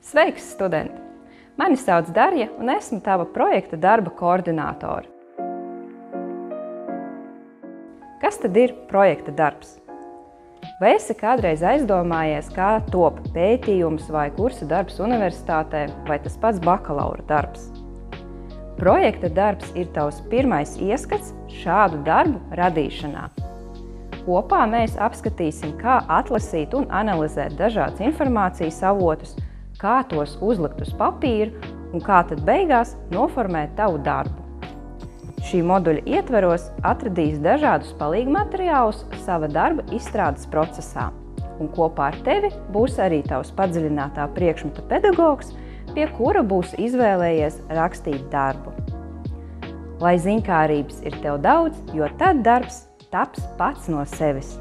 Sveiks, studenti! Mani sauc Darja un esmu tava projekta darba koordinātore. Kas tad ir projekta darbs? Vai esi kādreiz aizdomājies, kā top pētījums vai kursa darbs universitātē vai tas pats bakalaura darbs? Projekta darbs ir tavs pirmais ieskats šādu darbu radīšanā. Kopā mēs apskatīsim, kā atlasīt un analizēt dažādas informācijas avotus, kā tos uzlikt uz papīra un kā tad beigās noformēt tavu darbu. Šī moduļa ietveros atradīs dažādus palīgmateriālus sava darba izstrādes procesā, un kopā ar tevi būs arī tavs padziļinātā priekšmeta pedagogs, pie kura būs izvēlējies rakstīt darbu. Lai ziņkārības ir tev daudz, jo tad darbs taps pats no sevis.